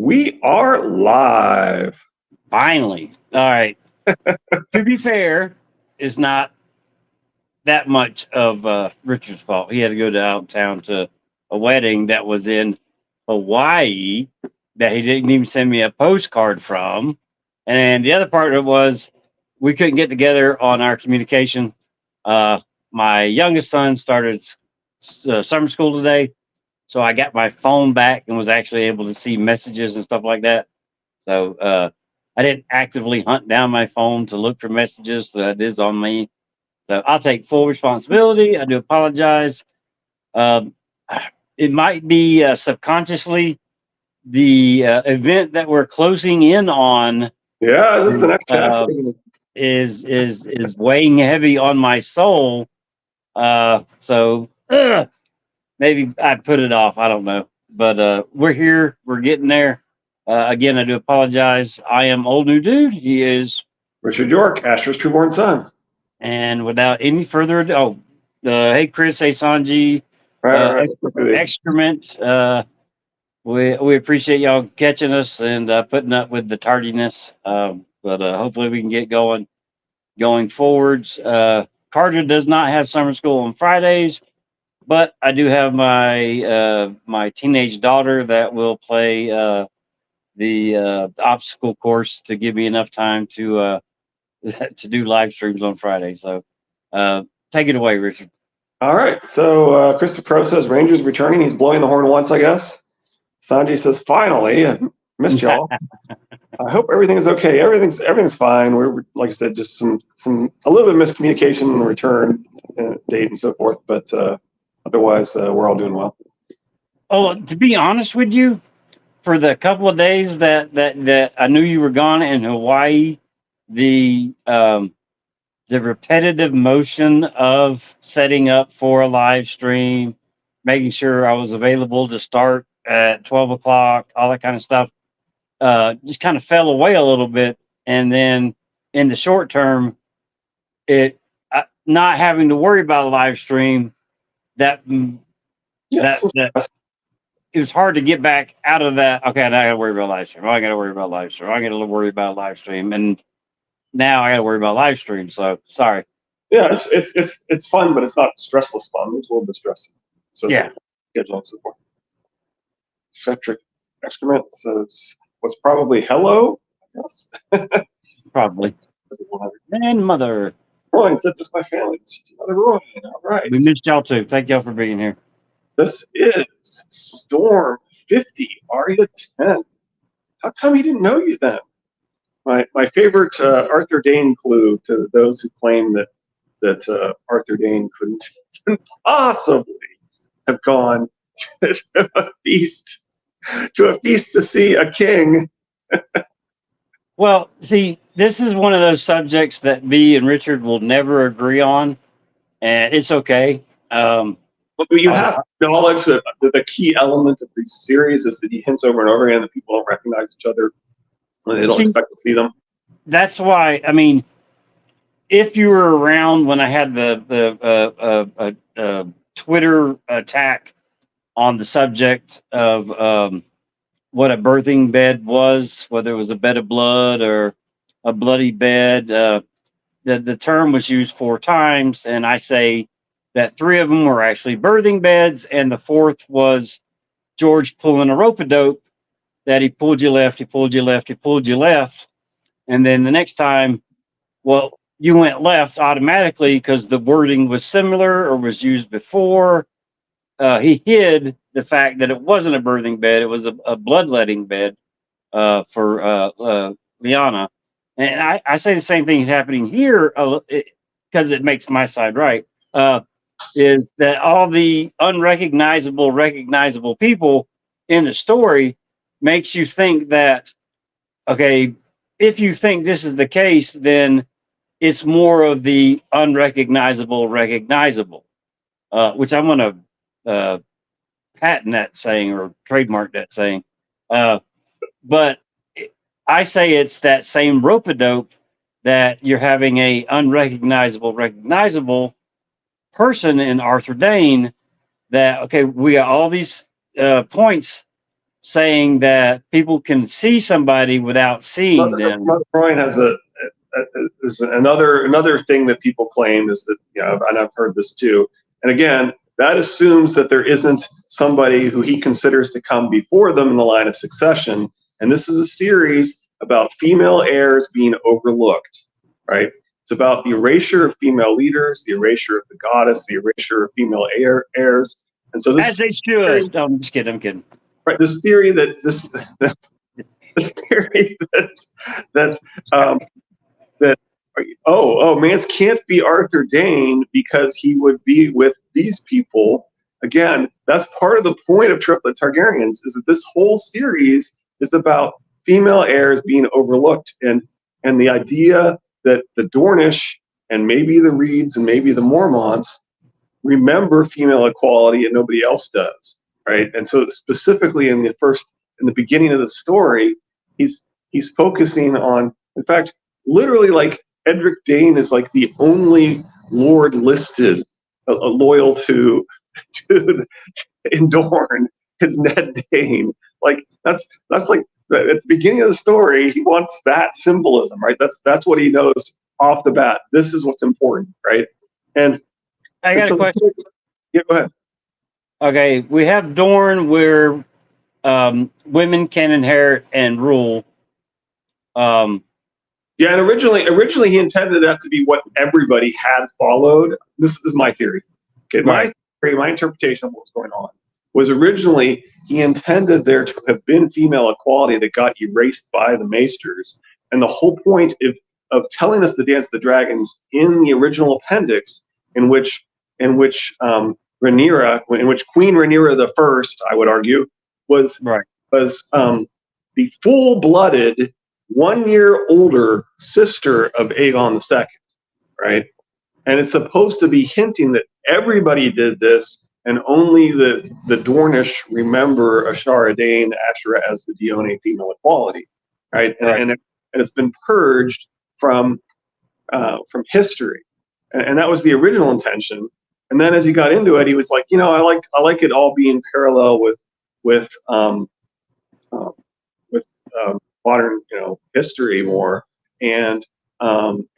We are live. Finally. All right. To be fair, it's not that much of Richard's fault. He had to go downtown to a wedding that was in Hawaii that he didn't even send me a postcard from. And the other part of it was we couldn't get together on our communication. Uh, my youngest son started summer school today, so I got my phone back and was actually able to see messages and stuff like that. So I didn't actively hunt down my phone to look for messages. So that is on me. So I'll take full responsibility. I do apologize. Um, it might be subconsciously the event that we're closing in on Yeah, this is the is next chapter, isn't it? is weighing heavy on my soul. So maybe I put it off. I don't know, but we're here. We're getting there. Again, I do apologize. I am old new dude. He is, Richard York, Asher's trueborn son. and without any further ado, hey Chris, hey Sanji, All right, let's look at this. excrement. We appreciate y'all catching us and putting up with the tardiness. But hopefully we can get going forwards. Carter does not have summer school on Fridays, but I do have my teenage daughter that will play the obstacle course to give me enough time to to do live streams on Friday. So take it away, Richard. All right, so Christopher Crow says Rangers returning. He's blowing the horn once, I guess. Sanji says, finally, I missed y'all. I hope everything is okay. Everything's fine. We're like I said, just a little bit of miscommunication in the return date and so forth, but otherwise we're all doing well. Oh, to be honest with you, for the couple of days that I knew you were gone in Hawaii, the repetitive motion of setting up for a live stream, making sure I was available to start at 12 o'clock, all that kind of stuff, just kind of fell away a little bit. And then in the short term, not having to worry about a live stream, that Yes. that it was hard to get back out of that. Okay, now I got to worry about live stream. I got to worry about live stream. I got to worry about live stream, and now I got to worry about live stream. So sorry. Yeah, it's fun, but it's not stressless fun. It's a little bit stressful. So Yeah. Schedule and so forth. Septic excrement says what's probably hello, I guess. Probably. And mother. Roy said just my family. Another Roy. All right. We missed y'all too. Thank y'all for being here. This is Storm 50, Arya 10. How come he didn't know you then? My favorite Arthur Dane clue to those who claim that Arthur Dane couldn't possibly have gone to a feast to see a king. Well, see, this is one of those subjects that V and Richard will never agree on, and it's okay. But you have to acknowledge that the key element of these series is that he hints over and over again that people don't recognize each other when they don't expect to see them. That's why, I mean, if you were around when I had the Twitter attack on the subject of what a birthing bed was, whether it was a bed of blood or a bloody bed, the term was used 4 times, and I say that 3 of them were actually birthing beds, and the 4th was George pulling a rope-a-dope that he pulled you left, he pulled you left, he pulled you left, and then the next time, well, you went left automatically because the wording was similar or was used before. He hid the fact that it wasn't a birthing bed; it was a bloodletting bed for Liana. And I say the same thing is happening here because it makes my side right. Is that all the unrecognizable, recognizable people in the story makes you think that, okay, if you think this is the case, then it's more of the unrecognizable, recognizable, which I'm going to patent that saying or trademark that saying. But I say it's that same rope-a-dope that you're having a unrecognizable, recognizable person in Arthur Dane that, okay, we got all these points saying that people can see somebody without seeing them. Mother Brian has is another thing that people claim is that, and I've heard this too. And again, that assumes that there isn't somebody who he considers to come before them in the line of succession. And this is a series about female heirs being overlooked, right? It's about the erasure of female leaders, the erasure of the goddess, the erasure of female heirs. And so this As they should. Oh, I'm just kidding. I'm kidding. right, this theory that this theory that Mance can't be Arthur Dane because he would be with these people. Again, that's part of the point of Triplet Targaryens, is that this whole series is about female heirs being overlooked, and the idea that the Dornish and maybe the Reeds and maybe the Mormonts remember female equality and nobody else does, right? And so specifically in the beginning of the story, he's focusing on, in fact, literally, like, Edric Dane is like the only lord listed loyal to in Dorne is Ned Dane. Like that's like at the beginning of the story, he wants that symbolism, right? That's what he knows off the bat. This is what's important, right? And I got a question. Yeah, go ahead. Okay, we have Dorne where women can inherit and rule. Yeah, and originally he intended that to be what everybody had followed. This is my theory. Okay, Right. my interpretation of what was going on was originally he intended there to have been female equality that got erased by the Maesters, and the whole point of telling us the Dance of the Dragons in the original appendix, in which Queen Rhaenyra the First, I would argue, was the full-blooded 1 year older sister of Aegon II, right? And it's supposed to be hinting that everybody did this, and only the Dornish remember Ashara Dane Ashera as the Dione female equality, right? And it's been purged from history, and that was the original intention. And then as he got into it, he was like, I like it all being parallel with modern history more, and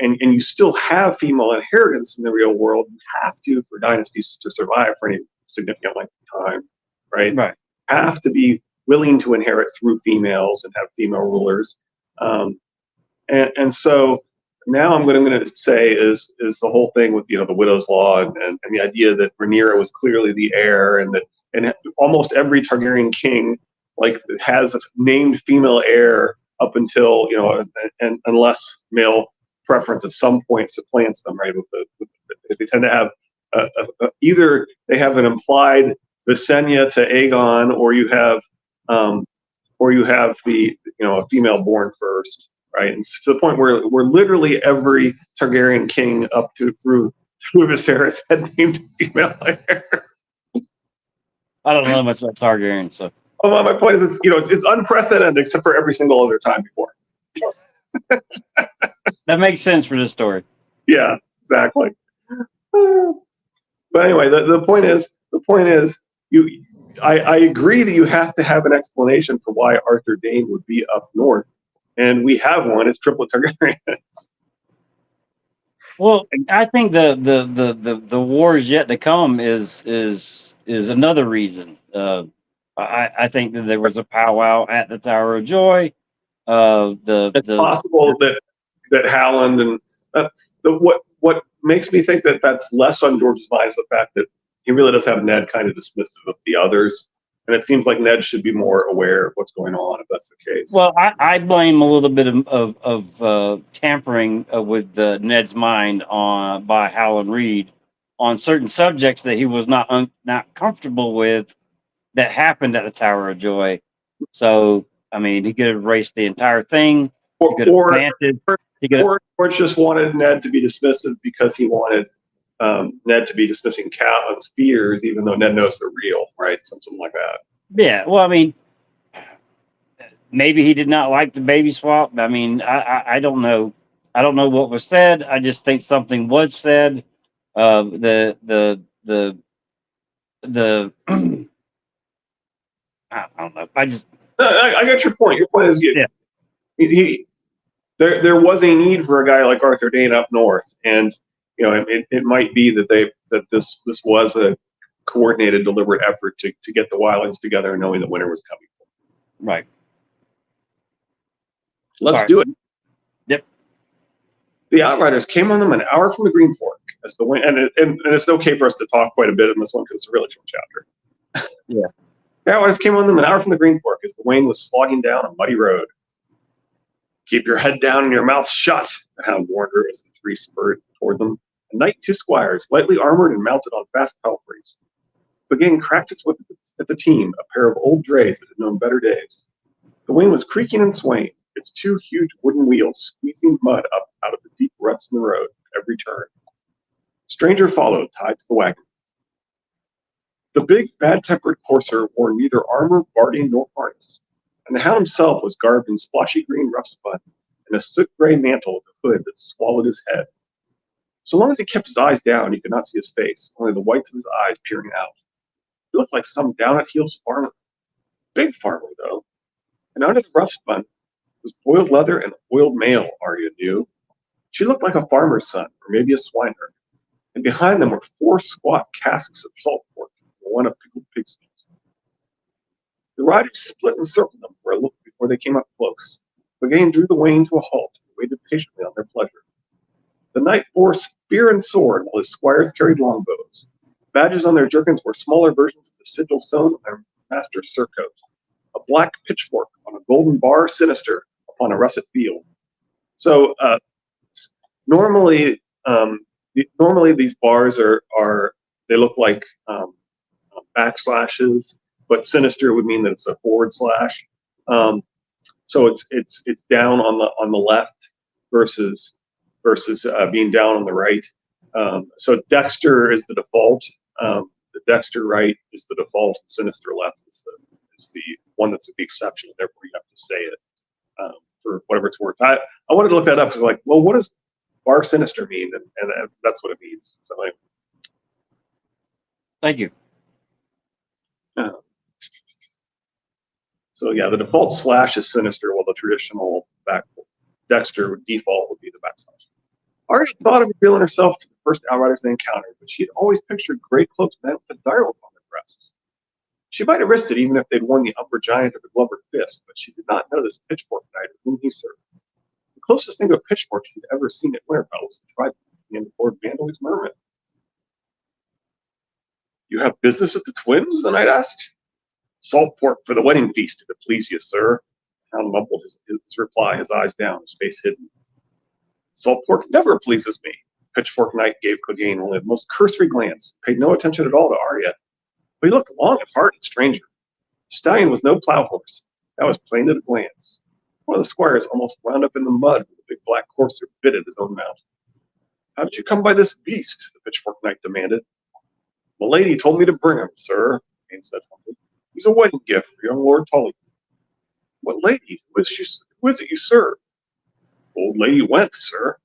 you still have female inheritance in the real world. You have to, for dynasties to survive for any significant length of time, right? Have to be willing to inherit through females and have female rulers, and so now I'm going to say is the whole thing with the widow's law and the idea that Rhaenyra was clearly the heir, and almost every Targaryen king has a named female heir up until and unless male preference at some point supplants them, right? They tend to have either they have an implied Visenya to Aegon, or you have the a female born first, right? And to the point where literally every Targaryen king up to through Viserys had named female heir. I don't know much about Targaryen, so. Well, my point is, it's unprecedented except for every single other time before. That makes sense for this story. Yeah, exactly. But anyway, the point is, I agree that you have to have an explanation for why Arthur Dane would be up north, and we have one. It's Triplet Targaryens. Well, I think the wars yet to come is another reason. I think that there was a powwow at the Tower of Joy. It's possible that Howland and what makes me think that that's less on George's mind is the fact that he really does have Ned kind of dismissive of the others, and it seems like Ned should be more aware of what's going on if that's the case. Well, I blame a little bit of tampering with Ned's mind by Howland Reed on certain subjects that he was not comfortable with that happened at the Tower of Joy. So, I mean, he could have erased the entire thing. Or just wanted Ned to be dismissive because he wanted Ned to be dismissing Catelyn's fears, even though Ned knows they're real, right? Something like that. Yeah, well, I mean, maybe he did not like the baby swap. I mean, I don't know. I don't know what was said. I just think something was said. I don't know. I got your point. Your point is good. Yeah. There was a need for a guy like Arthur Dane up north, and it might be that this was a coordinated, deliberate effort to get the wildlings together, knowing that winter was coming. Right. Let's do it. Yep. The Outriders came on them an hour from the Green Fork as the wind, and it's okay for us to talk quite a bit in this one because it's a really short chapter. Yeah. The Outriders came on them an hour from the Green Fork as the Wayne was slogging down a muddy road. Keep your head down and your mouth shut, the hound warned her as the three spurred toward them. A knight, two squires, lightly armored and mounted on fast palfreys. The gang cracked its whip at the team, a pair of old drays that had known better days. The Wayne was creaking and swaying, its two huge wooden wheels squeezing mud up out of the deep ruts in the road at every turn. Stranger followed, tied to the wagon. The big, bad-tempered courser wore neither armor, barding, nor harness, and the hound himself was garbed in splotchy green rough spun and a soot-gray mantle with a hood that swallowed his head. So long as he kept his eyes down, you could not see his face, only the whites of his eyes peering out. He looked like some down-at-heels farmer. Big farmer, though. And under the rough spun was boiled leather and oiled mail, Arya knew. She looked like a farmer's son, or maybe a swineherd. And behind them were 4 squat casks of salt pork and one of pickled pig skins. The riders split and circled them for a look before they came up close. Clegane drew the Wayne to a halt and waited patiently on their pleasure. The knight bore spear and sword, while his squires carried longbows. Badges on their jerkins were smaller versions of the sigil sewn on their master's surcoat. A black pitchfork on a golden bar sinister upon a russet field. So normally these bars they look like backslashes, but sinister would mean that it's a forward slash. So it's down on the left versus being down on the right. So Dexter is the default. The Dexter right is the default. And sinister left is the one that's the exception. Therefore, you have to say it for whatever it's worth. I wanted to look that up because, what does bar sinister mean? And that's what it means. So, Thank you. So yeah, the default slash is sinister, while the traditional Dexter default would be the backslash. Arya thought of revealing herself to the first Outriders they encountered, but she had always pictured gray cloaked men with a direwolf on their breasts. She might have risked it even if they'd worn the upper giant of the Glover fist, but she did not know this pitchfork knight of whom he served. The closest thing to a pitchfork she'd ever seen at Winterfell was the tribe and Lord Vandal's merman. You have business at the Twins? The knight asked. Salt pork for the wedding feast, if it please you, sir. The hound mumbled his reply, his eyes down, his face hidden. Salt pork never pleases me. Pitchfork Knight gave Clegane only the most cursory glance, paid no attention at all to Arya. But he looked long and hard at stranger. The stallion was no plow horse. That was plain at a glance. One of the squires almost wound up in the mud with the big black courser bit at his own mount. How did you come by this beast? The Pitchfork Knight demanded. Milady told me to bring him, sir, Clegane said humbly. He's a wedding gift for young Lord Tully. What lady? Who is it you serve? Old lady went, sir.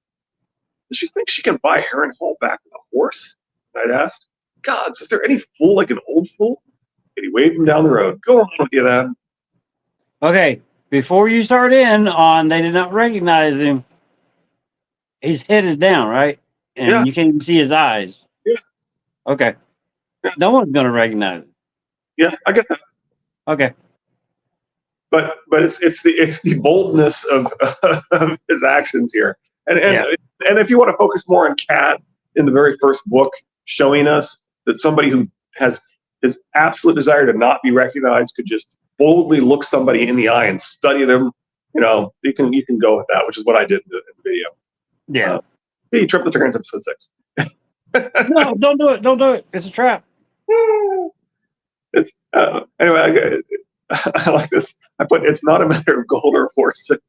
Does she think she can buy Harrenhal back with a horse? Knight asked. Gods, is there any fool like an old fool? And he waved him down the road. Go on with you then. Okay, before you start in on they did not recognize him, his head is down, right? And you can't even see his eyes. Yeah. Okay. Yeah. No one's going to recognize him. Yeah, I get that. Okay. But it's the boldness of his actions here. And if you want to focus more on Cat in the very first book, showing us that somebody who has his absolute desire to not be recognized could just boldly look somebody in the eye and study them, you can go with that, which is what I did in the video. Yeah. See, Triple Turns episode 6. No, don't do it. Don't do it. It's a trap. It's anyway. I like this. I put it's not a matter of gold or horses.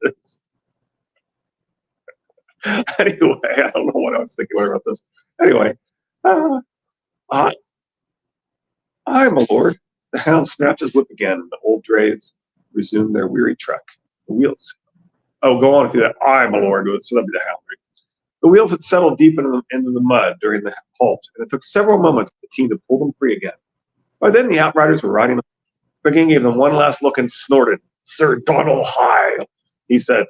Anyway, I don't know what I was thinking about this. Anyway, I, my lord. The hound snapped his whip again, and the old drays resumed their weary trek. The wheels. Oh, go on through that. I, my lord. So that'd be the hound, right? The wheels had settled deep into the mud during the halt, and it took several moments for the team to pull them free again. By then, the Outriders were riding. Clegane gave them one last look and snorted. Sir Donald High, he said.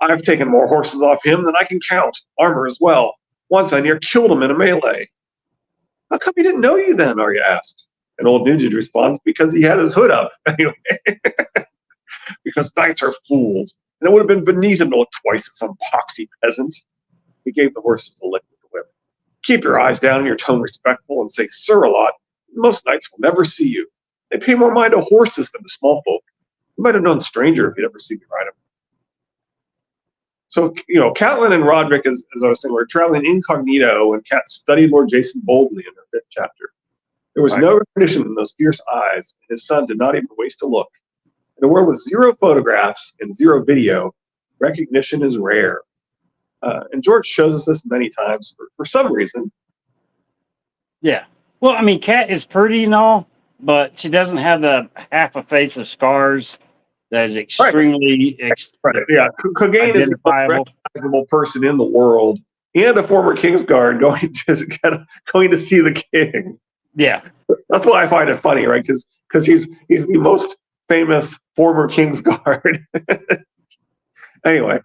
I've taken more horses off him than I can count, armor as well. Once I near killed him in a melee. How come he didn't know you then? Arya asked. And old Nugent responds, because he had his hood up. Anyway, because knights are fools, and it would have been beneath him to look twice at some poxy peasant. He gave the horses a lick with the whip. Keep your eyes down and your tone respectful, and say sir a lot. Most knights will never see you. They pay more mind to horses than to small folk. You might have known stranger if you'd ever seen me ride him. So, Catelyn and Roderick, as I was saying, were traveling incognito when Cat studied Lord Jason boldly in her 5th chapter. There was no recognition in those fierce eyes, and his son did not even waste a look. In a world with 0 photographs and 0 video, recognition is rare. And George shows us this many times for some reason. Yeah. Well, I mean, Cat is pretty and all, but she doesn't have the half a face of scars that is extremely right. Yeah, Clegane is the most recognizable person in the world, and a former Kingsguard going to see the king. Yeah, that's why I find it funny, right? Because he's the most famous former Kingsguard. Anyway,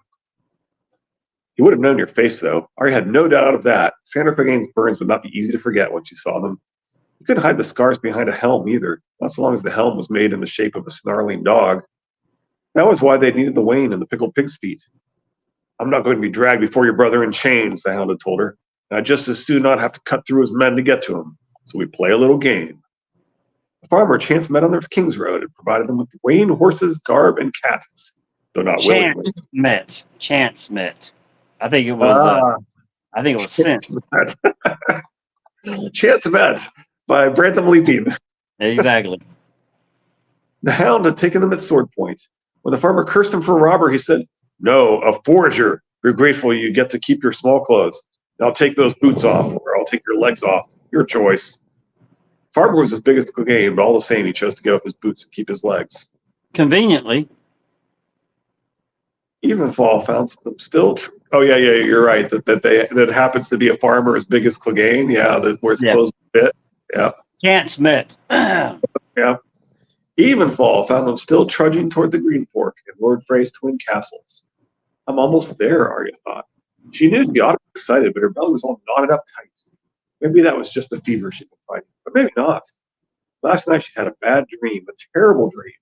he would have known your face, though. Arya had no doubt of that. Sandor Clegane's burns would not be easy to forget when she saw them. You couldn't hide the scars behind a helm either, not so long as the helm was made in the shape of a snarling dog. That was why they needed the wain and the pickled pig's feet. I'm not going to be dragged before your brother in chains, the hound had told her. And I'd just as soon not have to cut through his men to get to him. So we play a little game. The farmer Chance met on their King's Road and provided them with wain, horses, garb, and casks, though not willingly. Chance met. I think it was. I think it was sent. Chance met by Brantham Leaping. Exactly. The hound had taken them at sword point. When the farmer cursed him for a robber, he said, "No, a forager. You're grateful you get to keep your small clothes. I'll take those boots off, or I'll take your legs off. Your choice." Farmer was as big as Clegane, but all the same, he chose to give up his boots and keep his legs. Conveniently. Evenfall found them still. Oh yeah, you're right. That happens to be a farmer as big as Clegane. Yeah, that wears clothes a bit. Yeah. Chance met. Yeah. Evenfall found them still trudging toward the Green Fork and Lord Frey's twin castles. I'm almost there, Arya thought. She knew she ought to be excited, but her belly was all knotted up tight. Maybe that was just the fever she'd been fighting, but maybe not. Last night she had a bad dream, a terrible dream.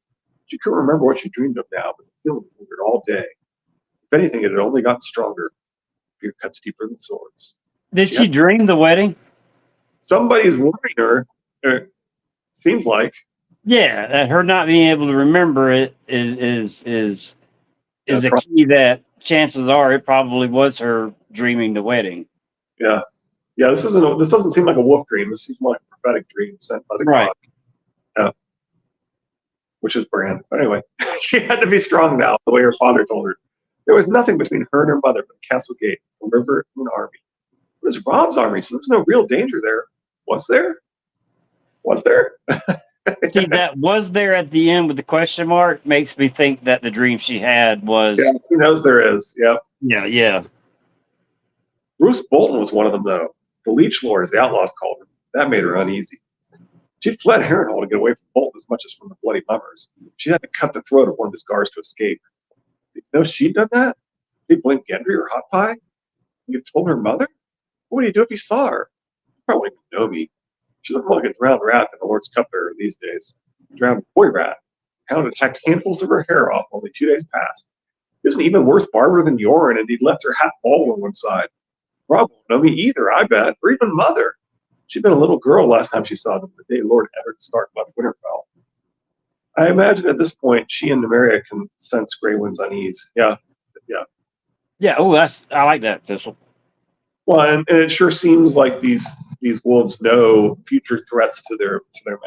She couldn't remember what she dreamed of now, but the feeling lingered all day. If anything, it had only gotten stronger. Fear cuts deeper than swords. Did she dream the wedding? Somebody's warning her. Seems like. Yeah, her not being able to remember it is a key that chances are it probably was her dreaming the wedding. Yeah. Yeah, this doesn't seem like a wolf dream. This seems more like a prophetic dream sent by the gods. Yeah. Which is Bran. But anyway, she had to be strong now, the way her father told her. There was nothing between her and her mother but the castle gate, a river, and an army. It was Rob's army, so there was no real danger there. Was there? Was there? See, that was there at the end with the question mark makes me think that the dream she had was. Yeah, who knows there is. Yep. Yeah. Bruce Bolton was one of them, though. The Leech Lord, as the outlaws called him. That made her uneasy. She'd fled Harrenhal to get away from Bolton as much as from the bloody mummers. She had to cut the throat of one of his guards to escape. Did you know she'd done that? Did he blame Gendry or Hot Pie? You told her mother? What would he do if he saw her? He probably wouldn't even know me. She looked more like a drowned rat than a Lord's cupbearer these days. A drowned boy rat. Hound had hacked handfuls of her hair off only 2 days past. He was an even worse barber than Yoren, and he'd left her hat bald on one side. Rob won't know me either, I bet, or even Mother. She'd been a little girl last time she saw them, the day Lord Eddard Stark left Winterfell. I imagine at this point, she and Nymeria can sense Grey Wind's unease. Yeah. Oh, I like that, Thistle. Well, and it sure seems like these wolves know future threats to their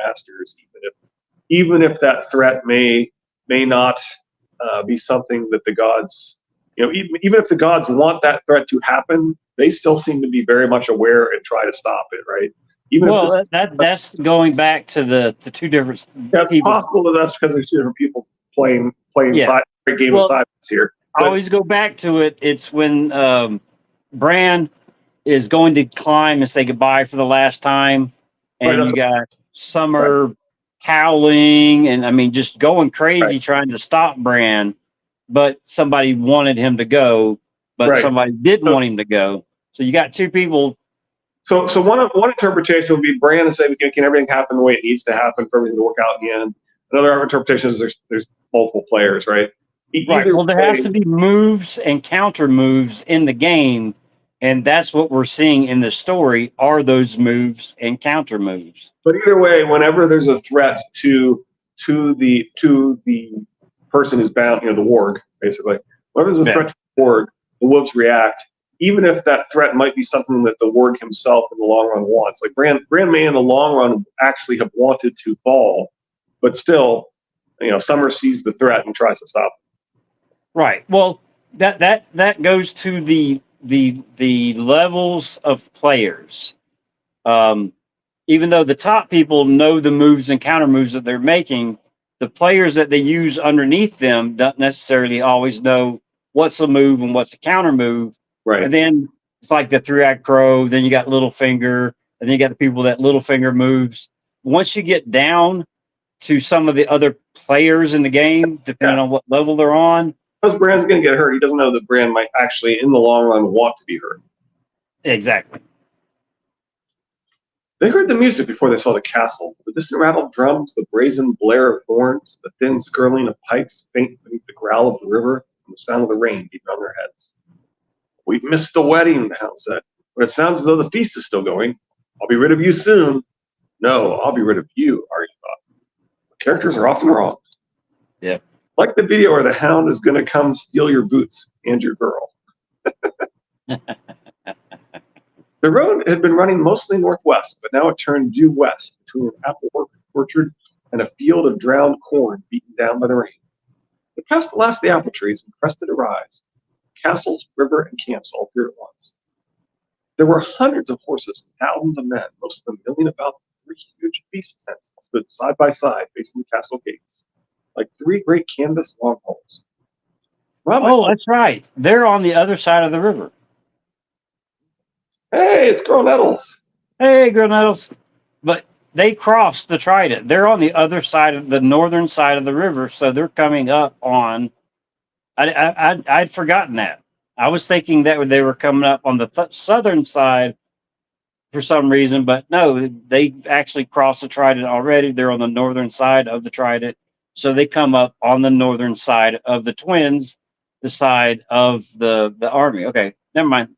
masters, even if that threat may not be something that the gods, even if the gods want that threat to happen, they still seem to be very much aware and try to stop it, right? That's going back to the two different. That's people. Possible that that's because there's two different people playing a game of silence here. I always go back to it. It's when Bran is going to climb and say goodbye for the last time, and you got Summer howling and I mean just going crazy Right. trying to stop Bran, but somebody wanted him to go, but Right. somebody didn't So, want him to go. So you got two people. so one interpretation would be Bran is saying, can everything happen the way it needs to happen for everything to work out in the end? Another interpretation is there's multiple players, right? Right. Either Well, there has way, to be moves and counter moves in the game, and that's what we're seeing in the story are those moves and counter moves. but either way, whenever there's a threat to the person who's bound, the warg, basically, whenever there's a Yeah. threat to the warg, the wolves react, even if that threat might be something that the warg himself in the long run wants. Like Bran may in the long run actually have wanted to fall, but still, Summer sees the threat and tries to stop it. Right. Well, that goes to the levels of players. Even though the top people know the moves and counter moves that they're making, the players that they use underneath them don't necessarily always know what's a move and what's a counter move. Right. And then it's like the 3-Act Crow. Then you got Littlefinger, and then you got the people that Littlefinger moves. Once you get down to some of the other players in the game, depending on what level they're on. Because Bran's going to get hurt, he doesn't know that Bran might actually, in the long run, want to be hurt. Exactly. They heard the music before they saw the castle. The distant rattle of drums, the brazen blare of horns, the thin skirling of pipes faint beneath the growl of the river, and the sound of the rain beating on their heads. We've missed the wedding, the hound said, but it sounds as though the feast is still going. I'll be rid of you soon. No, I'll be rid of you, Arya thought. The characters are often wrong. Yeah. Like the video where the hound is going to come steal your boots and your girl. The road had been running mostly northwest, but now it turned due west between an apple orchard and a field of drowned corn beaten down by the rain. They passed the last of the apple trees and crested a rise. Castles, river, and camps all appeared at once. There were hundreds of horses and thousands of men, most of them milling about three huge feast tents that stood side by side facing the castle gates, like three great canvas longpoles. Oh, that's right. They're on the other side of the river. Hey, it's Girl Nettles. Hey, Girl Nettles. But they crossed the Trident. They're on the other side of the northern side of the river, so they're coming up on. I'd forgotten that. I was thinking that they were coming up on the southern side for some reason, but no, they actually crossed the Trident already. They're on the northern side of the Trident, so they come up on the northern side of the Twins, the side of the army. Okay, never mind.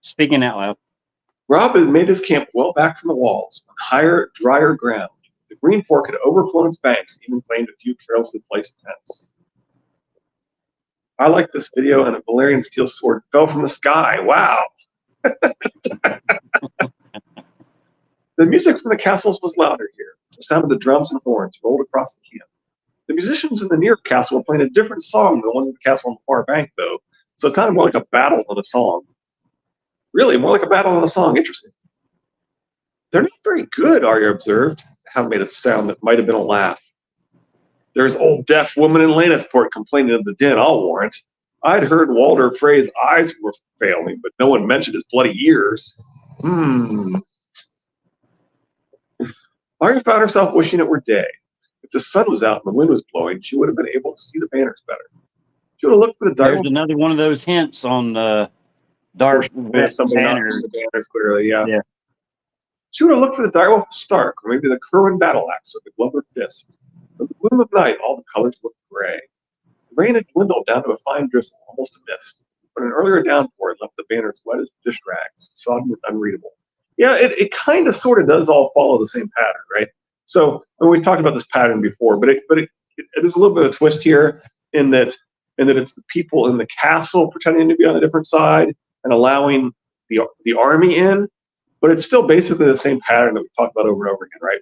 Speaking out loud. Robb had made his camp well back from the walls, on higher, drier ground. The Green Fork had overflown its banks and even claimed a few carelessly placed tents. I like this video, and a Valyrian steel sword fell from the sky. Wow. The music from the castles was louder here. The sound of the drums and horns rolled across the camp. The musicians in the near castle were playing a different song than the ones at the castle on the far bank, though, so it sounded more like a battle than a song. Really, more like a battle than a song. Interesting. They're not very good, Arya observed. The hound made a sound that might have been a laugh. There's old deaf woman in Lannisport complaining of the din, I'll warrant. I'd heard Walder Frey's eyes were failing, but no one mentioned his bloody ears. Arya found herself wishing it were day. If the sun was out and the wind was blowing, she would have been able to see the banners better. She would have looked for the There's another one of those hints on Dark somebody not seeing the banners clearly, yeah. She would have looked for the direwolf of Stark, or maybe the Curwen battle axe, or the Glover fist. In the gloom of night, all the colors looked gray. The rain had dwindled down to a fine drizzle, almost a mist, but an earlier downpour had left the banners wet as dish rags, sodden and unreadable. Yeah, it kind of sort of does all follow the same pattern, right? So we've talked about this pattern before, but it is a little bit of a twist here in that it's the people in the castle pretending to be on a different side and allowing the army in, but it's still basically the same pattern that we talked about over and over again, right?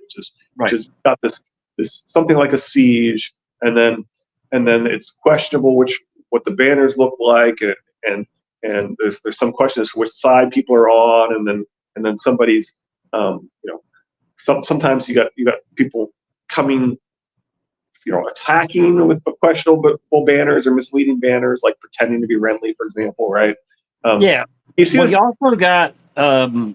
Which is got this something like a siege, and then it's questionable what the banners look like, and there's some question as to which side people are on, and then somebody's sometimes you got people coming, attacking with questionable banners or misleading banners, like pretending to be Renly, for example, right? Yeah. You see, you also got a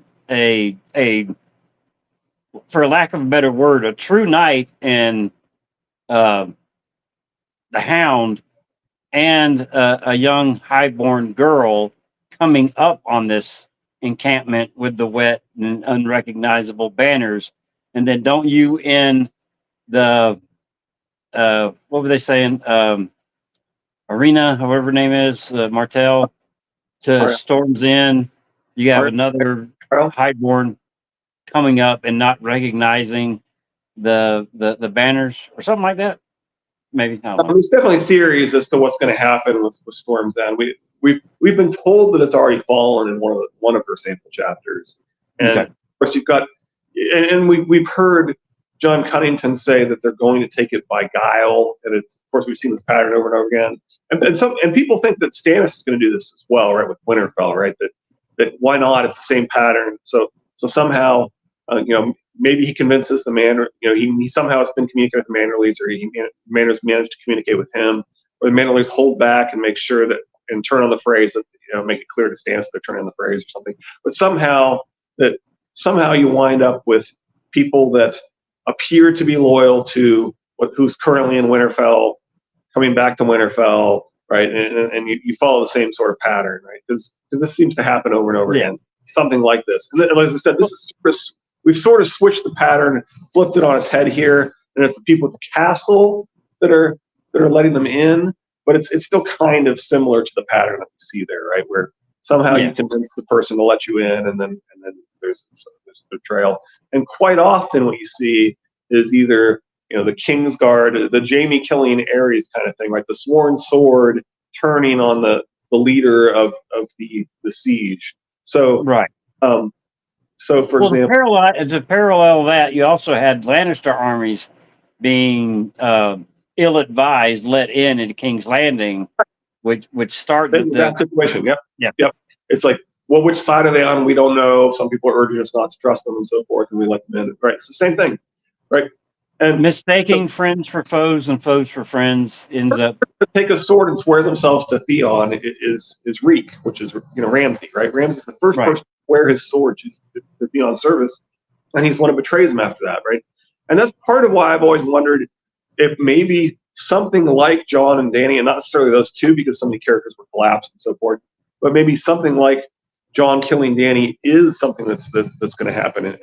for lack of a better word, a true knight in uh, the Hound and a young highborn girl coming up on this encampment with the wet and unrecognizable banners. And then don't you in the what were they saying? Arena, however her name is, Martell, to Arya. storms in. You have Arya. another Arya. highborn coming up and not recognizing the banners or something like that. Maybe I don't know. There's definitely theories as to what's going to happen with Storm's End. We've been told that it's already fallen in one of her sample chapters, and Okay. of course you've got, and we've heard John Cunnington say that they're going to take it by guile, and it's, of course, we've seen this pattern over and over again, and people think that Stannis is going to do this as well, right, with Winterfell, right? That why not? It's the same pattern, so somehow, maybe he convinces the man, he somehow has been communicating with the Manderleys, or Mander's managed to communicate with him, or the Manderleys hold back and make sure that, and turn on the phrase, that make it clear to Stannis they're turning on the phrase or something. But somehow you wind up with people that appear to be loyal to who's currently in Winterfell, coming back to Winterfell, right? And you follow the same sort of pattern, right? Because this seems to happen over and over again. Something like this. And then, as I said, we've sort of switched the pattern, flipped it on its head here, and it's the people at the castle that are letting them in, but it's still kind of similar to the pattern that we see there, right? Where somehow you convince the person to let you in, and then there's betrayal. And quite often, what you see is either the Kingsguard, the Jaime killing Ares kind of thing, right? The sworn sword turning on the leader of the siege. So Right. So, for example, to parallel that, you also had Lannister armies being ill-advised, let in into King's Landing, which started that situation. Yep. Yeah. Yep. It's like, well, which side are they on? We don't know. Some people are urging us not to trust them and so forth, and we let them in. Right. It's the same thing, right? And mistaking friends for foes and foes for friends ends up. To take a sword and swear themselves to Theon is Reek, which is Ramsay, right? Ramsay's the first person to wear his sword to Theon's service, and he's the one who betrays him after that, right? And that's part of why I've always wondered if maybe something like Jon and Dany, and not necessarily those two because so many characters were collapsed and so forth, but maybe something like Jon killing Dany is something that's going to happen,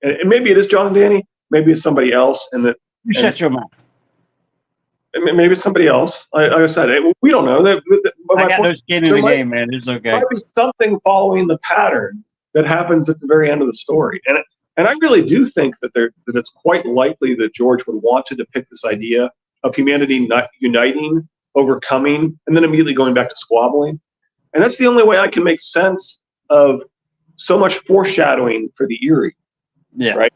and maybe it is Jon and Dany, maybe it's somebody else, and that you shut your mouth. Maybe it's somebody else. Like I said, we don't know. I got no skin in the game, man. It's okay. There might be something following the pattern that happens at the very end of the story, and I really do think that it's quite likely that George would want to depict this idea of humanity not uniting, overcoming, and then immediately going back to squabbling. And that's the only way I can make sense of so much foreshadowing for the Eyrie. Yeah. Right.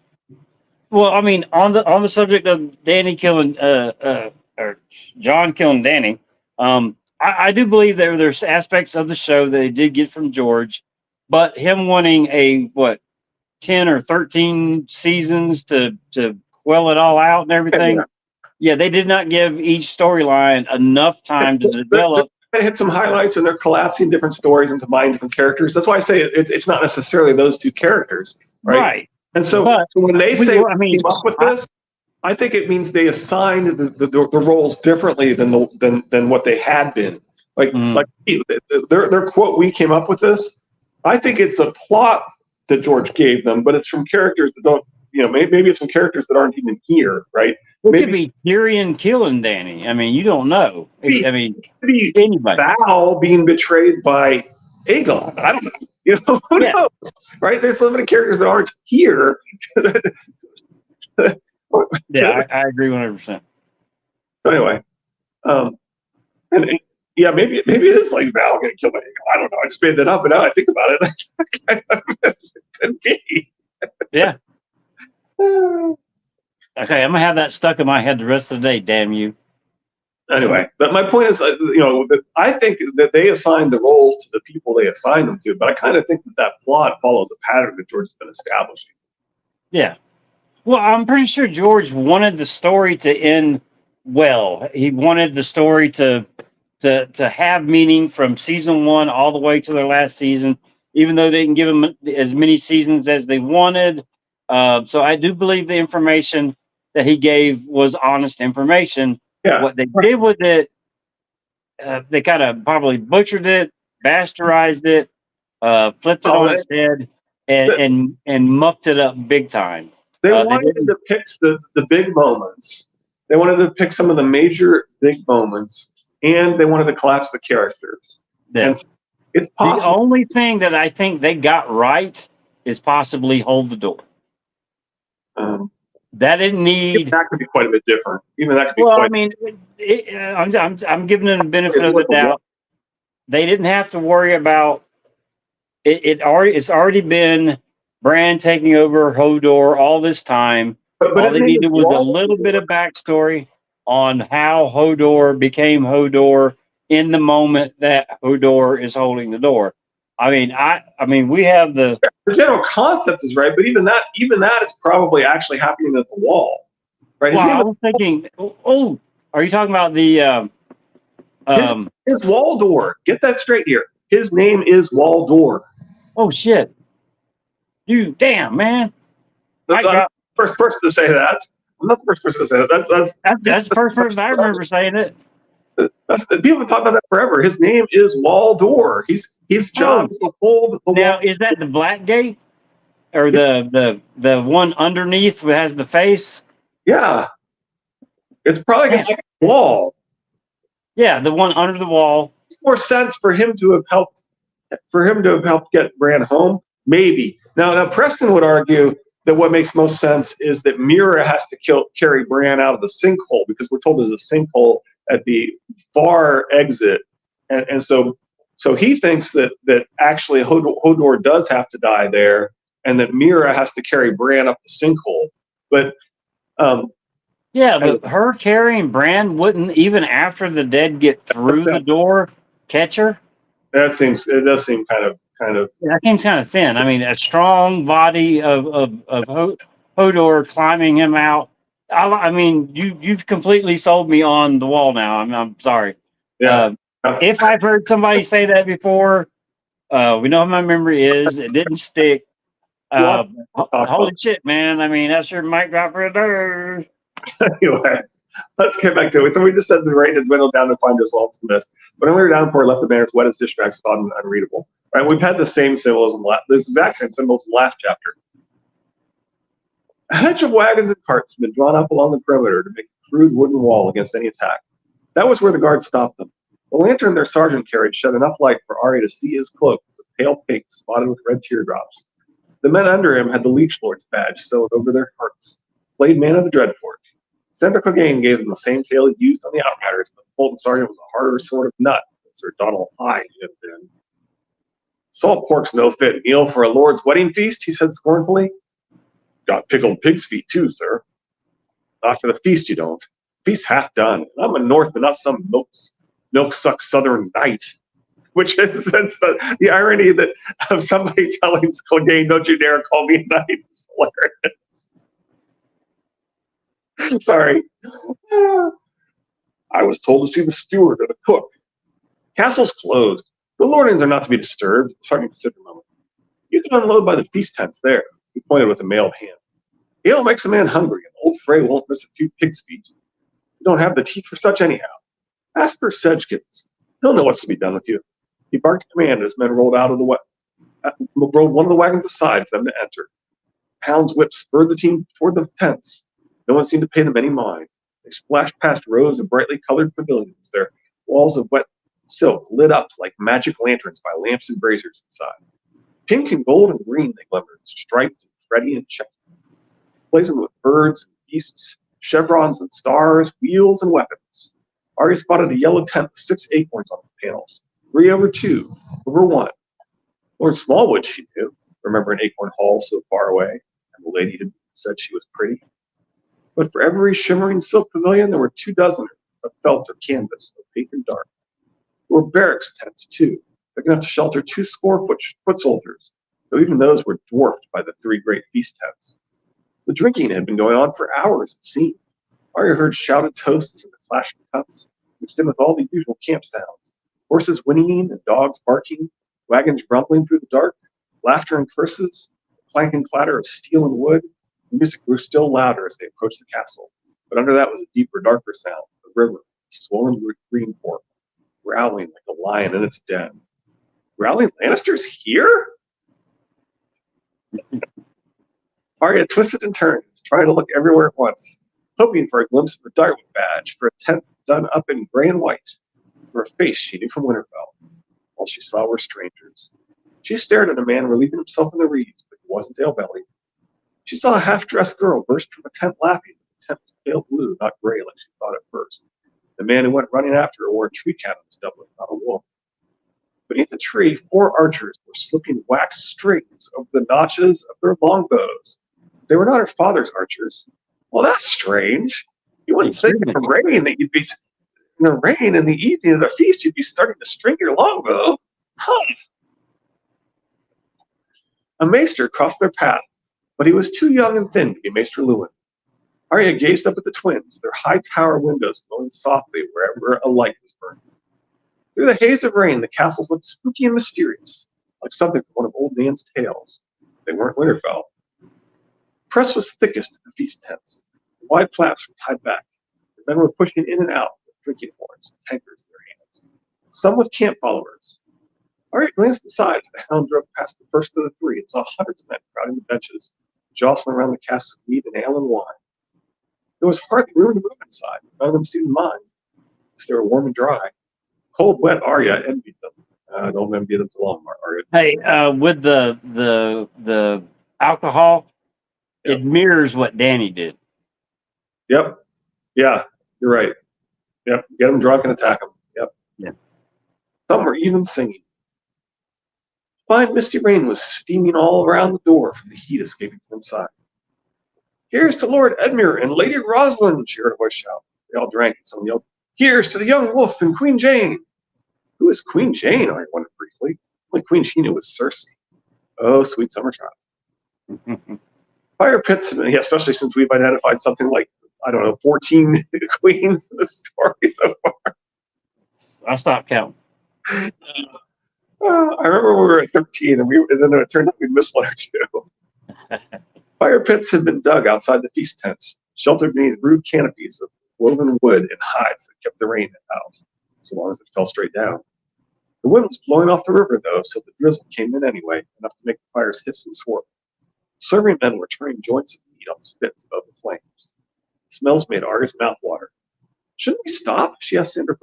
Well, I mean, on the subject of Dany killing or Jon killing Dany, I do believe there's aspects of the show that they did get from George, but him wanting 10 or 13 seasons to quell it all out and everything. Yeah, they did not give each storyline enough time to develop. They hit some highlights, and they're collapsing different stories and combining different characters. That's why I say it's not necessarily those two characters, right? And so when they say we came up with this, I think it means they assigned the roles differently than what they had been. Like their quote, "We came up with this." I think it's a plot that George gave them, but it's from characters that don't. Maybe it's from characters that aren't even here, right? It could be Tyrion killing Dany. I mean, you don't know. Anybody. Val being betrayed by Aegon. I don't know. Who knows? Right? There's limited characters that aren't here. Yeah, I agree 100%. Anyway, maybe it is like Val getting killed by Aegon. I don't know. I just made that up, but now I think about it, it could be. Yeah. Okay, I'm gonna have that stuck in my head the rest of the day. Damn you. Anyway, but my point is, I think that they assigned the roles to the people they assigned them to, but I kind of think that plot follows a pattern that George has been establishing. Yeah. Well, I'm pretty sure George wanted the story to end well. He wanted the story to have meaning from season 1 all the way to their last season, even though they didn't give them as many seasons as they wanted. So I do believe the information that he gave was honest information. Yeah. What they did with it, they kind of probably butchered it, bastardized it, flipped it Oh, on its head, and mucked it up big time. they They wanted to didn't. depict the big moments. They wanted to depict some of the major big moments, and they wanted to collapse the characters. Yeah. And so it's The possible. only thing that I think they got right is possibly hold the door. Um, That didn't need. that could be quite a bit different. Even that could be Well, I quite. mean, I'm giving them the benefit It's of the with the doubt. They didn't have to worry about it. It's already been Bran taking over Hodor all this time. but All his they name is needed was a little bit Waldor. of backstory on how Hodor became Hodor in the moment that Hodor is holding the door. I mean, we have the. The general concept is right, but even that is probably actually happening at the wall, right? His Well, name I was thinking. Oh, are you talking about the? his is Waldor. Get that straight here. His name is Waldor. Oh shit! You damn man! I I'm not got. the first person to say that. I'm not the first person to say that. That's the first person I remember saying it. People have talked about that forever. His name is Waldor. His job Oh, is to hold the now wall. is that the Black Gate or the one underneath that has the face? Yeah, it's probably going Man, to be a wall. yeah, the one under the wall. Makes more sense for him to have helped get Bran home. Maybe now Preston would argue that what makes most sense is that Mira has to carry Bran out of the sinkhole because we're told there's a sinkhole at the far exit, and so he thinks that actually Hodor does have to die there, and that Mira has to carry Bran up the sinkhole. But Yeah, but her carrying Bran wouldn't even after the dead get through the door catch her. it does seem kind of That seems kind of thin. I mean, a strong body of Hodor climbing him out. I mean, you've completely sold me on the wall now. I'm sorry. yeah. If I've heard somebody say that before, we know how my memory is. It didn't stick. Well, I'll talk about Holy shit, man! I mean, that's your mic drop for a day. anyway, let's get back to it. So we just said the rain had dwindled down to find us all to miss. But when we were downpour, left the banners wet as dish rags, sodden, and unreadable. Right? We've had the same symbolism, this exact same symbols in last chapter. A hedge of wagons and carts had been drawn up along the perimeter to make a crude wooden wall against any attack. That was where the guards stopped them. The lantern their sergeant carried shed enough light for Arya to see his cloak as a pale pink spotted with red teardrops. The men under him had the Leech Lord's badge sewn over their hearts. Flayed man of the Dreadfort. Senator Clegane gave them the same tale he used on the Outriders, but the Fulton Sergeant was a harder sort of nut than Sir Donald Hyde had been. Salt pork's no fit meal for a lord's wedding feast, he said scornfully. Got pickled pig's feet too, sir. Not for the feast, you don't. Feast half done. And I'm a Northman, not some milk-suck Southern knight. Which is the irony that of somebody telling Clegane, don't you dare call me a knight. It's hilarious. Sorry. I was told to see the steward or the cook. Castle's closed. The lordings are not to be disturbed. The sergeant considered a moment. You can unload by the feast tents there. He pointed with a mailed hand. Ale makes a man hungry, and old Frey won't miss a few pig's feet. You don't have the teeth for such anyhow. Ask for Sedgkins. He'll know what's to be done with you. He barked a command as men rolled one of the wagons aside for them to enter. Hound's whip spurred the team toward the tents. No one seemed to pay them any mind. They splashed past rows of brightly colored pavilions, their walls of wet silk lit up like magic lanterns by lamps and braziers inside. Pink and gold and green they glimmered, striped and fretty and checked, blazing with birds and beasts, chevrons and stars, wheels and weapons. Arya spotted a yellow tent with 6 acorns on its panels, 3 over 2, over 1. Lord Smallwood, she knew, remembering Acorn Hall so far away, and the lady had said she was pretty. But for every shimmering silk pavilion, there were 2 dozen of felt or canvas, opaque and dark. There were barracks tents, too, big enough to shelter 2 score foot soldiers, though even those were dwarfed by the 3 great feast tents. The drinking had been going on for hours, it seemed. Arya heard shouted toasts and the clash of cups, mixed in with all the usual camp sounds. Horses whinnying and dogs barking, wagons grumbling through the dark, laughter and curses, the clank and clatter of steel and wood, The music grew still louder as they approached the castle, but under that was a deeper, darker sound. The river, a swollen green fork, growling like a lion in its den. Growling Lannisters here? Arya twisted and turned, trying to look everywhere at once, hoping for a glimpse of a Dartwood badge, for a tent done up in gray and white, for a face she knew from Winterfell. All she saw were strangers. She stared at a man relieving himself in the reeds, but he wasn't Dalebelly. She saw a half-dressed girl burst from a tent laughing, but the tent was pale blue, not gray like she thought at first. The man who went running after her wore a tree cabin's doublet, not a wolf. Beneath the tree, 4 archers were slipping wax strings over the notches of their longbows. They were not her father's archers. Well, that's strange. You wouldn't think in the rain that you'd be in the rain in the evening of the feast, you'd be starting to string your longbow. Huh. A maester crossed their path, but he was too young and thin to be Maester Luwin. Arya gazed up at the twins, their high tower windows glowing softly wherever a light was burning. Through the haze of rain, the castles looked spooky and mysterious, like something from one of Old Nan's tales. They weren't Winterfell. Press was thickest in the feast tents. The wide flaps were tied back. The men were pushing in and out with drinking horns and tankards in their hands, some with camp followers. Arya glanced aside as the hound drove past the first of the 3 and saw hundreds of men crowding the benches, jostling around the casks of meat and ale and wine. There was hardly room to move inside. None of them seemed to mind, because they were warm and dry. Cold, wet Arya envied them. Don't envy them for long, Arya. Hey, with the alcohol, Yep. it mirrors what Danny did. Yep. Yeah, you're right. Yep. Get them drunk and attack them. Yep. Yeah. Some were even singing. Fine misty rain was steaming all around the door from the heat escaping from inside. Here's to Lord Edmure and Lady Rosalind, she heard a voice shout. They all drank, and someone yelled, Here's to the young wolf and Queen Jane. Who is Queen Jane? I wondered briefly. The only queen she knew was Cersei. Oh, sweet summer child. Fire pits, yeah, especially since we've identified something like, 14 queens in the story so far. I stopped counting. I remember we were at 13, and then it turned out we missed 1 or 2. Fire pits had been dug outside the feast tents, sheltered beneath rude canopies of woven wood and hides that kept the rain out, so long as it fell straight down. The wind was blowing off the river, though, so the drizzle came in anyway, enough to make the fires hiss and swirl. Serving men were turning joints of meat on spits above the flames. The smells made Arya's mouth water. Shouldn't we stop? She asked Sandra.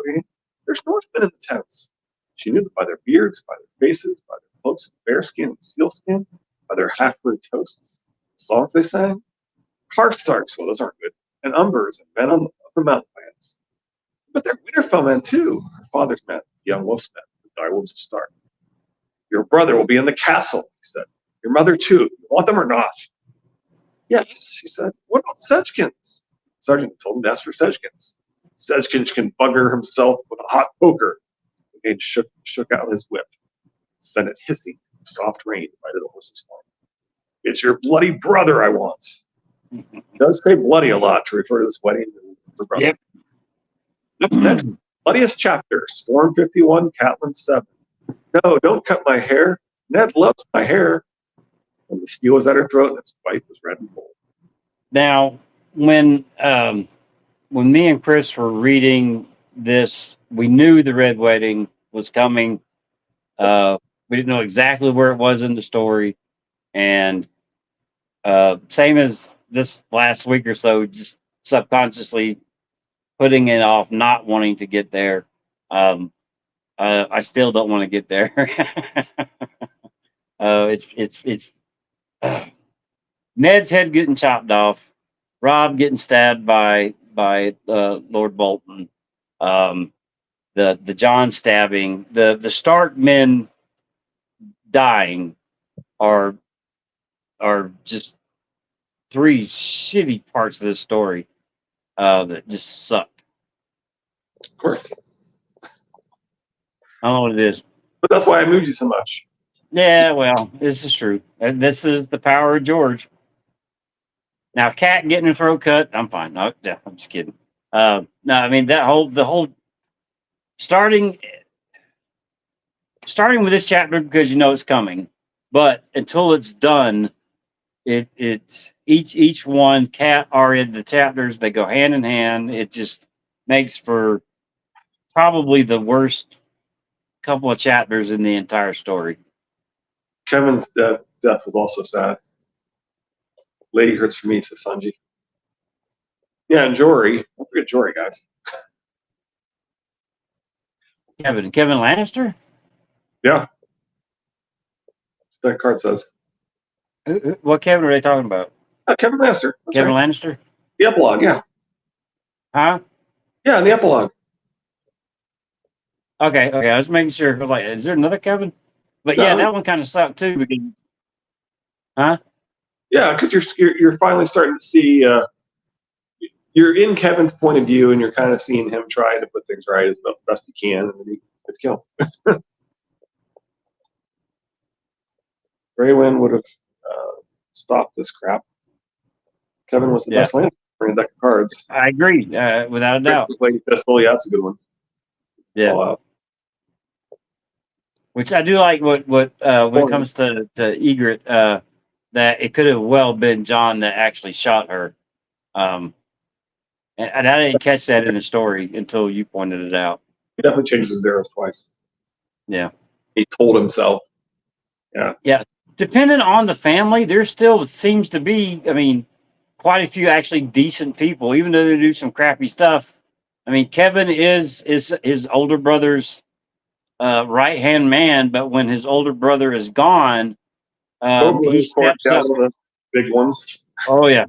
There's Northmen in the tents. She knew them by their beards, by their faces, by their cloaks of bearskin and sealskin, by their half-brewed toasts, the songs they sang. Karstarks, well, those aren't good, and Umbers and men of the mountain lands. But they're Winterfell men, too, her father's men, the young wolf's men, the direwolves of Stark. Your brother will be in the castle, he said. Your mother, too. You want them or not? Yes, she said. What about Sedgkins? The sergeant told him to ask for Sedgkins. Sedgkins can bugger himself with a hot poker. The gauge shook out his whip, sent it hissing through the soft rain right at the horse's horn. It's your bloody brother I want. It does say bloody a lot to refer to this wedding of her brother. Yep. Up next, bloodiest chapter, Storm 51, Catelyn 7. No, don't cut my hair. Ned loves my hair. And the steel was at her throat, and its bite was red and cold. Now, when me and Chris were reading this, we knew the Red Wedding was coming. We didn't know exactly where it was in the story, and same as this last week or so, just subconsciously putting it off, not wanting to get there. I still don't want to get there. It's Ned's head getting chopped off, Rob getting stabbed by Lord Bolton, the John stabbing, the Stark men dying are just 3 shitty parts of this story that just suck. Of course. I don't know what it is. But that's why I moved you so much. Yeah, well, this is true. And this is the power of George. Now, Cat getting her throat cut, I'm fine. No, yeah, I'm just kidding. No, I mean the whole starting with this chapter because you know it's coming, but until it's done, Each one, Cat, Arya, the chapters, they go hand in hand. It just makes for probably the worst couple of chapters in the entire story. Kevin's death was also sad. Lady hurts for me, says Sanji. Yeah, and Jory. Don't forget Jory, guys. Kevin Lannister? Yeah. That card says. What Kevin are they talking about? Kevin Lannister. That's Kevin right. Lannister? The epilogue, yeah. Huh? Yeah, in the epilogue. Okay. I was making sure. I was like, is there another Kevin? But No. yeah, that one kind of sucked too because, huh? Yeah, because you're finally starting to see. You're in Kevin's point of view, and you're kind of seeing him trying to put things right as best he can, and then he gets killed. Braywin would have stopped this crap. Kevin was the best Lannister in a deck of cards. I agree, without a doubt. Lady Thistle, yeah, that's a good one. Yeah. Which I do like. What when it comes to Egret, that it could have well been John that actually shot her. And I didn't catch that in the story until you pointed it out. He definitely changed his arrows twice. Yeah. He told himself. Yeah. Yeah. Depending on the family, there still seems to be, I mean, quite a few actually decent people, even though they do some crappy stuff. I mean, Kevin is his older brother's right hand man, but when his older brother is gone, he steps up. The big ones. Oh yeah.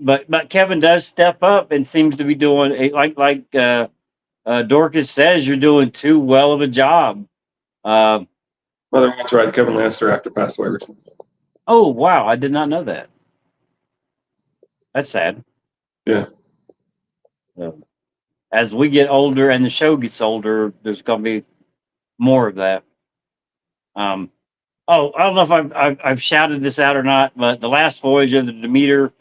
But Kevin does step up and seems to be doing like Dorcas says, you're doing too well of a job. Mother once read Kevin Lannister after passed away recently. Oh wow, I did not know that. That's sad. Yeah. As we get older and the show gets older, there's going to be more of that. Oh, I don't know if I've shouted this out or not, but The Last Voyage of the Demeter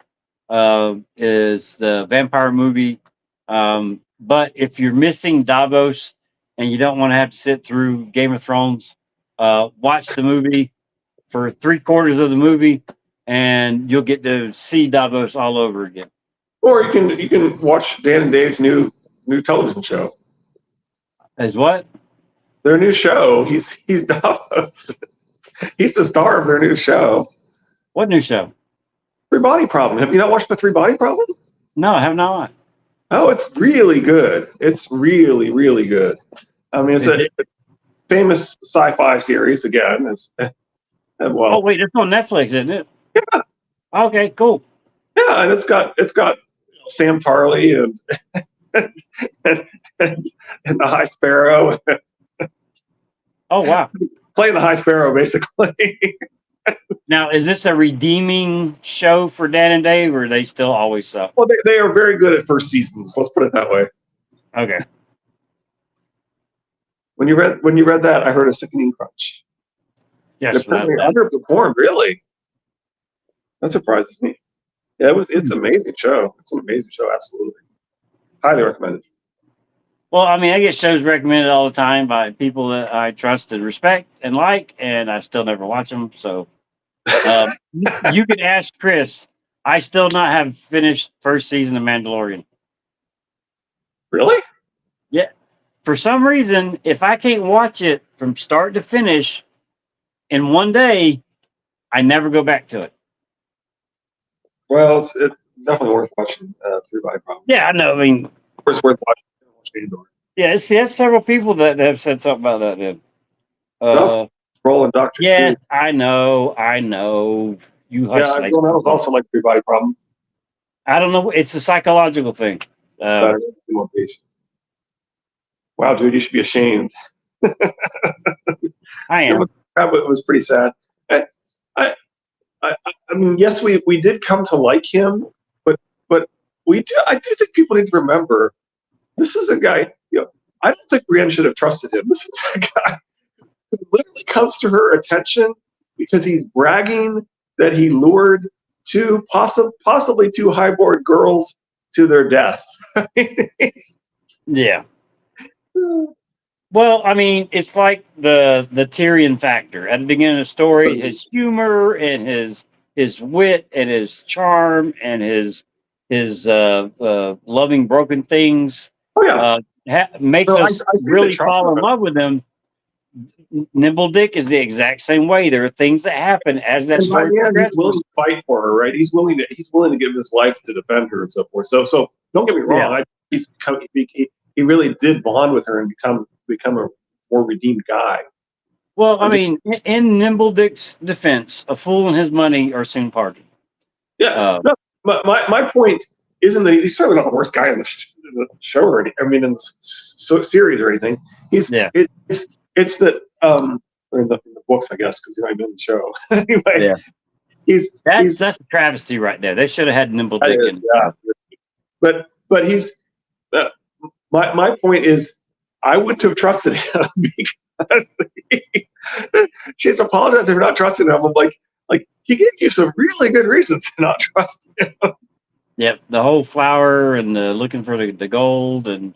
is the vampire movie. But if you're missing Davos and you don't want to have to sit through Game of Thrones, watch the movie for 3/4 of the movie, and you'll get to see Davos all over again. Or you can watch Dan and Dave's new television show. As what? Their new show. He's Davos. He's the star of their new show. What new show? Three Body Problem. Have you not watched the Three Body Problem? No, I have not. Oh, it's really good. It's really, really good. I mean, it's a famous sci-fi series again. It's well. Oh wait, it's on Netflix, isn't it? Yeah. Okay, cool. Yeah, and it's got Sam Tarley and the High Sparrow. Oh wow. Playing the High Sparrow, basically. Now, is this a redeeming show for Dan and Dave, or they still always suck? Well, they are very good at first seasons. Let's put it that way. Okay. When you read that, I heard a sickening crunch. Yes, it underperformed. Really, that surprises me. Yeah, it's an amazing show. It's an amazing show. Absolutely, highly recommended. Well, I mean, I get shows recommended all the time by people that I trust and respect and like, and I still never watch them. So you can ask Chris. I still not have finished first season of Mandalorian. Really? Yeah. For some reason, if I can't watch it from start to finish in one day, I never go back to it. Well, it's definitely worth watching. Three Body Problem. Yeah, I know. I mean, it's worth watching. Yeah, see, that's several people that have said something about that. Then, Roland Doctor. Yes, I know. You hush. Yeah, everyone else also likes Three Body Problem. I don't know. It's a psychological thing. Wow, dude, you should be ashamed. I am. It was pretty sad. I mean, yes, we did come to like him, but I do think people need to remember this is a guy. I don't think Brienne should have trusted him. This is a guy who literally comes to her attention because he's bragging that he lured two possibly two highborn girls to their death. Yeah. Well, I mean, it's like the Tyrion factor at the beginning of the story. His humor and his wit and his charm and his loving broken things Oh yeah. makes No, us I see the really charm fall of in it. love with him. Nimble Dick is the exact same way. There are things that happen as that And by story the end, he's progresses. willing to fight for her, right? He's willing to give his life to defend her and so forth. So don't get me Yeah. wrong. He really did bond with her and become a more redeemed guy. Well, I mean, in Nimble Dick's defense, a fool and his money are soon parted. Yeah. No, my point isn't that he's certainly not the worst guy in the show or anything. I mean, in the series or anything. Yeah. It's that or in the books, I guess, because he's not even in the show. Anyway, Yeah. he's That's a travesty right there. They should have had Nimble that Dick in is, the yeah. show. But he's my point is I wouldn't have trusted him because she's apologizing for not trusting him. I'm like he gave you some really good reasons to not trust him. Yep, the whole flower and the looking for the gold and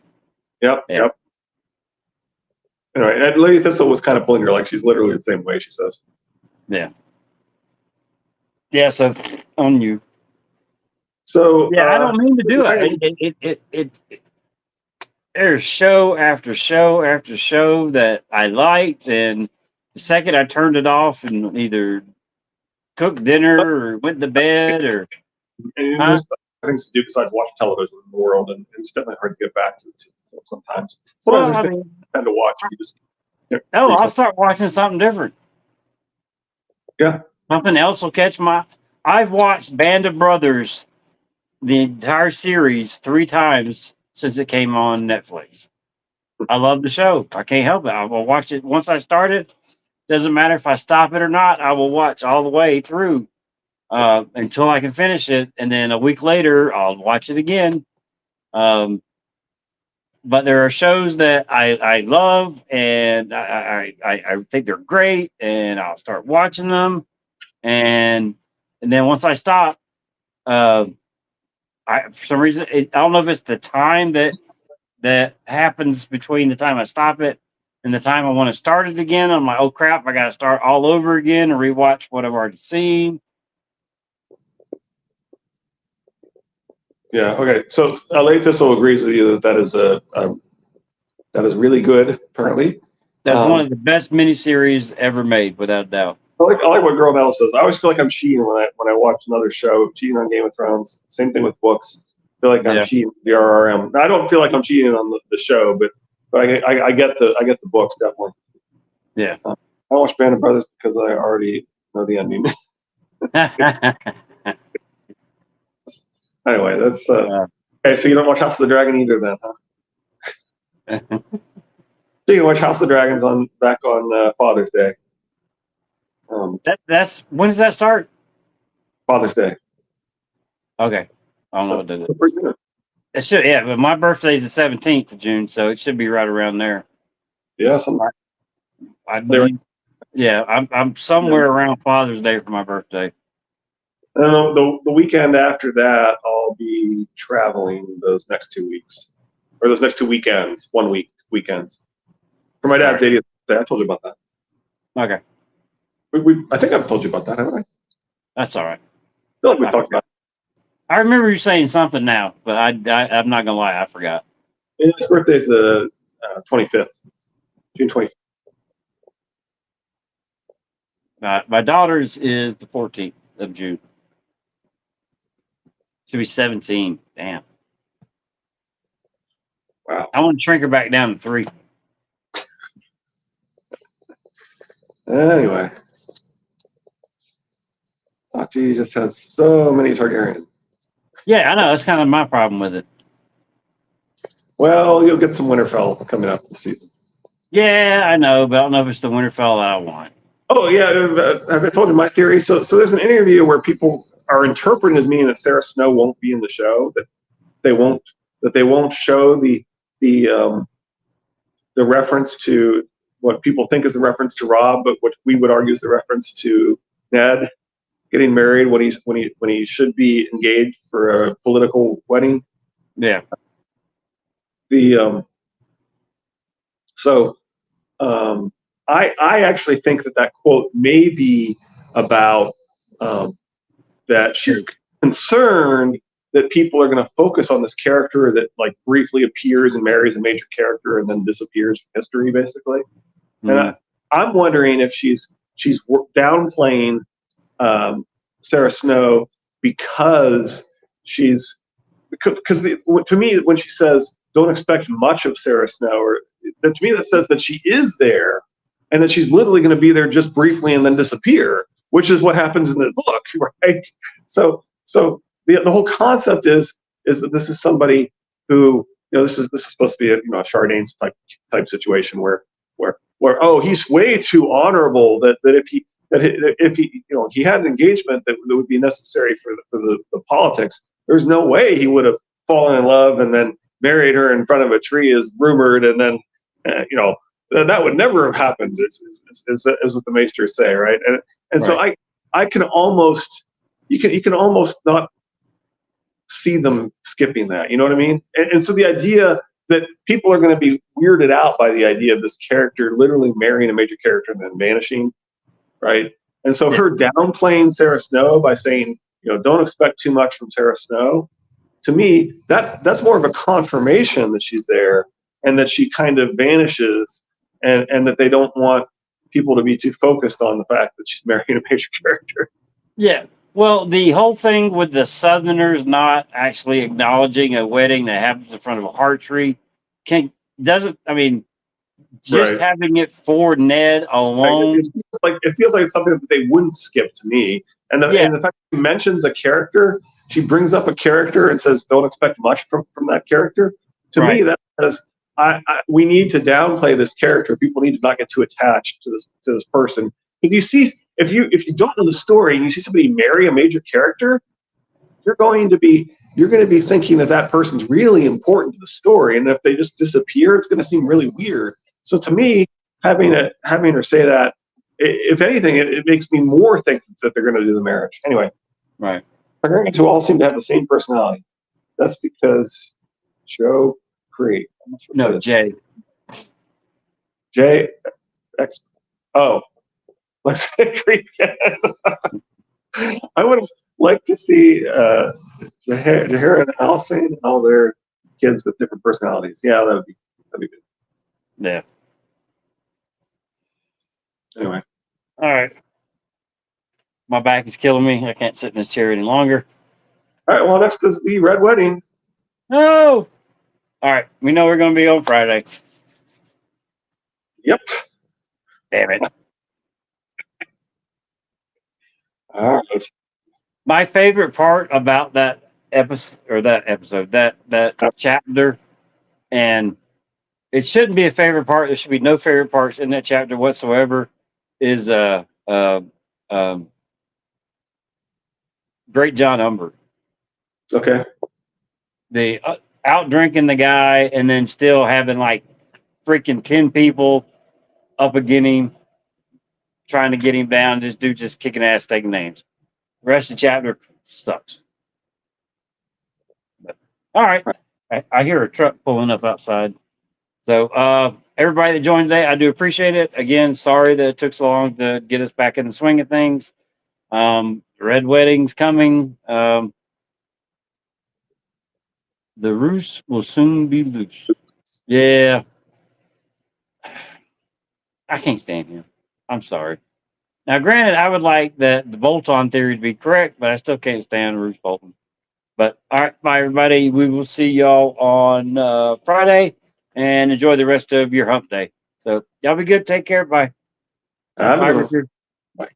Yep, yeah. yep. Anyway, and Lady Thistle was kind of pulling her like she's literally the same way she says. Yeah. Yeah, so on you. So Yeah, I don't mean to do it. There's show after show after show that I liked, and the second I turned it off and either cooked dinner or went to bed or and huh? there's things to do besides watch television in the world, and it's definitely hard to get back to sometimes. Sometimes Well, there's I things mean, you tend to watch and you just I'll start watching something different. Yeah. Something else will catch my. I've watched Band of Brothers, the entire series, 3 times since it came on Netflix. I love the show. I can't help it. I will watch it once I start it. Doesn't matter if I stop it or not. I will watch all the way through until I can finish it, and then a week later I'll watch it again. Um, but there are shows that I love and I think they're great, and I'll start watching them, and then once I stop, uh, for some reason I don't know if it's the time that happens between the time I stop it and the time I want to start it again. I'm like, oh crap, I got to start all over again and rewatch what I've already seen. Yeah. Okay. So Lady Thistle agrees with you that that is really good. Apparently, That's one of the best miniseries ever made, without a doubt. I like what Girl Metal says. I always feel like I'm cheating when I watch another show, cheating on Game of Thrones. Same thing with books. I feel like I'm Yeah. cheating with the RRM. I don't feel like I'm cheating on the show, but I get the books definitely. Yeah. I watch Band of Brothers because I already know the ending. Anyway, that's okay. So you don't watch House of the Dragon either, then, huh? So you watch House of the Dragons back on Father's Day. That's when does that start? Father's Day. Okay, I don't know what that is. Pretty soon. It should, yeah, but my birthday is the 17th of June, so it should be right around there. Yeah, I believe. Yeah, I'm somewhere around Father's Day for my birthday. And the weekend after that, I'll be traveling those next 2 weeks, or those next 2 weekends, weekends for my dad's 80th birthday. I told you about that. Okay, I think I've told you about that, haven't I? that's all right. I feel like we talked about I remember you saying something now, but I'm not gonna lie, I forgot. it. His birthday is the 25th, June 25th. My daughter's is the 14th of June. She'll be 17. Damn. Wow. I want to shrink her back down to 3. Anyway, Ati just has so many Targaryens. Yeah, I know. That's kind of my problem with it. Well, you'll get some Winterfell coming up this season. Yeah, I know, but I don't know if it's the Winterfell that I want. Oh yeah, have I told you my theory? So there's an interview where people are interpreting as meaning that Sarah Snow won't be in the show, that they won't show the reference to what people think is the reference to Rob, but what we would argue is the reference to Ned getting married when he should be engaged for a political wedding. Yeah. So I actually think that quote may be about that she's concerned that people are going to focus on this character that like briefly appears and marries a major character and then disappears from history, basically. And I'm wondering if she's downplaying Sarah Snow because to me, when she says don't expect much of Sarah Snow, or to me that says that she is there and that she's literally going to be there just briefly and then disappear, which is what happens in the book, right? So the whole concept is that this is somebody who, this is supposed to be a a Chardane's type situation where oh, he's way too honorable that if he he had an engagement that would be necessary for the politics, there's no way he would have fallen in love and then married her in front of a tree as rumored, and then that would never have happened, is what the maesters say, right? And so I can almost you can almost not see them skipping that, you know what I mean? And so the idea that people are going to be weirded out by the idea of this character literally marrying a major character and then vanishing, right? And so her downplaying Sarah Snow by saying, don't expect too much from Sarah Snow, to me, that's more of a confirmation that she's there and that she kind of vanishes, and that they don't want people to be too focused on the fact that she's marrying a major character. Yeah. Well, the whole thing with the Southerners not actually acknowledging a wedding that happens in front of a heart tree just having it for Ned alone. It feels like it's something that they wouldn't skip to me. And the fact that she mentions a character, she brings up a character and says, don't expect much from that character. To me, that says, we need to downplay this character. People need to not get too attached to this person. Because you see, if you don't know the story and you see somebody marry a major character, you're going to be thinking that person's really important to the story, and if they just disappear, it's going to seem really weird. So to me, having her say that, if anything, it makes me more think that they're going to do the marriage. Anyway, right? Targaryens who all seem to have the same personality. That's because Joe Cree. No, Jay. Jay X. Oh. Let's agree again. I would like to see Jaehaera and Alcyn and all their kids with different personalities. Yeah, that'd be good. Yeah. Anyway. All right. My back is killing me. I can't sit in this chair any longer. All right. Well, next is the Red Wedding. No. All right. We know we're going to be on Friday. Yep. Damn it. All right. My favorite part about that chapter, and it shouldn't be a favorite part. There should be no favorite parts in that chapter whatsoever. Is Great John Umber. Okay. The out drinking the guy and then still having like freaking 10 people up against him, trying to get him down. This dude just kicking ass, taking names. The rest of the chapter sucks. But, all right. I hear a truck pulling up outside. So everybody that joined today, I do appreciate it. Again, sorry that it took so long to get us back in the swing of things. Red Wedding's coming. The Roos will soon be loose. Yeah. I can't stand him. I'm sorry. Now, granted, I would like the bolt-on theory to be correct, but I still can't stand Roose Bolton. But all right, bye everybody. We will see y'all on Friday, and enjoy the rest of your hump day. So y'all be good. Take care. Bye. Bye, Richard. Bye.